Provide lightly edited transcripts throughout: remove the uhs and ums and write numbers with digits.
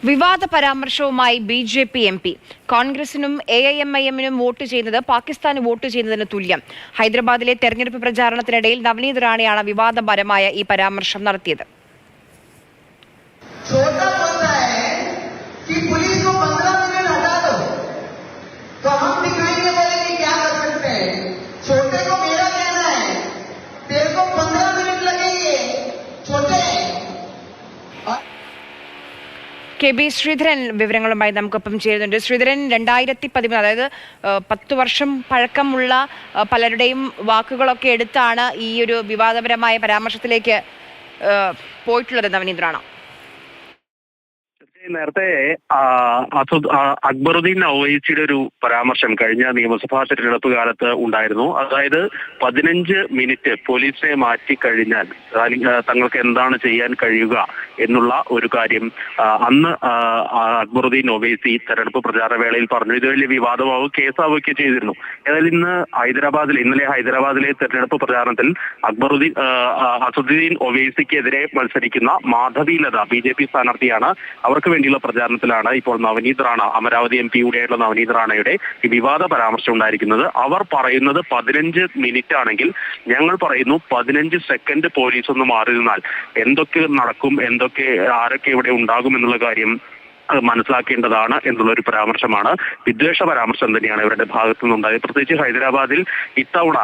വിവാദ പരാമർശവുമായി BJP. MP. കോൺഗ്രസിനും എ.ഐ.എം.ഐ.എമ്മിനും vote ചെയ്യുന്നത് പാകിസ്ഥാന് വോട്ട് ചെയ്യുന്നതിന് തുല്യം. ഹൈദരാബാദിലെ തെരഞ്ഞെടുപ്പ് പ്രചാരണത്തിനിടയിൽ നവനീത് റാണയാണ് വിവാദപരമായ ഈ പരാമർശം നടത്തിയത്. കെ.ബി. ശ്രീധരൻ വിവരങ്ങളുമായി നമുക്കൊപ്പം ചേരുന്നുണ്ട്. ശ്രീധരൻ, 2013, അതായത് 10 വർഷം പഴക്കമുള്ള പലരുടെയും വാക്കുകളൊക്കെ എടുത്താണ് ഈ ഒരു വിവാദപരമായ പരാമർശത്തിലേക്ക് പോയിട്ടുള്ളത് നവനീത് റാണ. നേരത്തെ അക്ബറുദ്ദീൻ ഒവൈസിയുടെ ഒരു പരാമർശം കഴിഞ്ഞ നിയമസഭാ തെരഞ്ഞെടുപ്പ് കാലത്ത് ഉണ്ടായിരുന്നു. അതായത് 15 മിനിറ്റ് പോലീസിനെ മാറ്റിക്കഴിഞ്ഞാൽ തങ്ങൾക്ക് എന്താണ് ചെയ്യാൻ കഴിയുക എന്നുള്ള ഒരു കാര്യം അന്ന് അക്ബറുദ്ദീൻ ഒവൈസി തെരഞ്ഞെടുപ്പ് പ്രചാരണ വേളയിൽ പറഞ്ഞു. ഇത് വലിയ വിവാദമാവുകയും കേസാവുകയൊക്കെ ചെയ്തിരുന്നു. ഏതായാലും ഇന്നലെ ഹൈദരാബാദിലെ തെരഞ്ഞെടുപ്പ് പ്രചാരണത്തിൽ അസദുദ്ദീൻ ഒവൈസിക്കെതിരെ മത്സരിക്കുന്ന മാധവി ലത ബി.ജെ.പി. സ്ഥാനാർത്ഥിയാണ്. അവർക്ക് വേണ്ടിയുള്ള പ്രചാരണത്തിലാണ് ഇപ്പോൾ നവനീത് റാണ, അമരാവതി എം.പി. കൂടിയായിട്ടുള്ള നവനീത് റാണയുടെ ഈ വിവാദ പരാമർശം ഉണ്ടായിരിക്കുന്നത്. അവർ പറയുന്നത് 15 മിനിറ്റ് ആണെങ്കിൽ ഞങ്ങൾ പറയുന്നു 15 സെക്കൻഡ് പോലീസ് ഒന്ന് മാറി നിന്നാൽ എന്തൊക്കെ നടക്കും, ആരൊക്കെ ഇവിടെ ഉണ്ടാകും എന്നുള്ള കാര്യം മനസ്സിലാക്കേണ്ടതാണ് എന്നുള്ളൊരു പരാമർശമാണ്. വിദ്വേഷ പരാമർശം തന്നെയാണ് ഇവരുടെ ഭാഗത്തു നിന്നുണ്ടായത്. പ്രത്യേകിച്ച് ഹൈദരാബാദിൽ ഇത്തവണ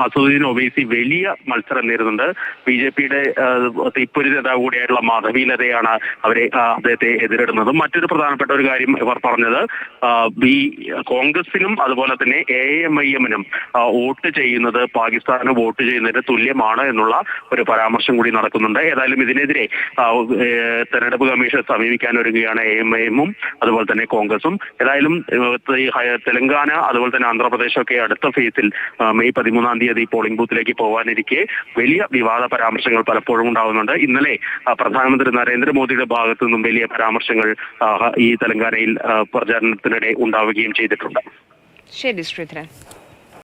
അസദുദ്ദീൻ ഒവൈസി വലിയ മത്സരം നേരിടുന്നുണ്ട്. ബി.ജെ.പിയുടെ തീപ്പൊരി നേതാവ് കൂടിയായിട്ടുള്ള മാധവി ലതയാണ് അദ്ദേഹത്തെ എതിരിടുന്നത്. മറ്റൊരു പ്രധാനപ്പെട്ട ഒരു കാര്യം ഇവർ പറഞ്ഞത് കോൺഗ്രസിനും അതുപോലെ തന്നെ എ.ഐ.എം.ഐ.എമ്മിനും വോട്ട് ചെയ്യുന്നത് പാകിസ്ഥാന് വോട്ട് ചെയ്യുന്നതിന് തുല്യമാണ് എന്നുള്ള ഒരു പരാമർശം കൂടി നടക്കുന്നുണ്ട്. ഏതായാലും ഇതിനെതിരെ തെരഞ്ഞെടുപ്പ് കമ്മീഷൻ സമീപിക്കാൻ ഒരുങ്ങുകയാണ് എ.ഐ.എമ്മും അതുപോലെ തന്നെ കോൺഗ്രസും. ഏതായാലും തെലങ്കാന അതുപോലെ തന്നെ ആന്ധ്രാപ്രദേശൊക്കെ അടുത്ത ഫേസിൽ മെയ് 13 പോളിംഗ് ബൂത്തിലേക്ക് പോകാനിരിക്കെ വലിയ വിവാദ പരാമർശങ്ങൾ പലപ്പോഴും ഉണ്ടാകുന്നുണ്ട്. ഇന്നലെ പ്രധാനമന്ത്രി നരേന്ദ്രമോദിയുടെ ഭാഗത്തു നിന്നും വലിയ പരാമർശങ്ങൾ ഈ തെലങ്കാനയിൽ പ്രചാരണത്തിനിടെ ഉണ്ടാവുകയും ചെയ്തിട്ടുണ്ട്. ശരി ശ്രീധരൻ.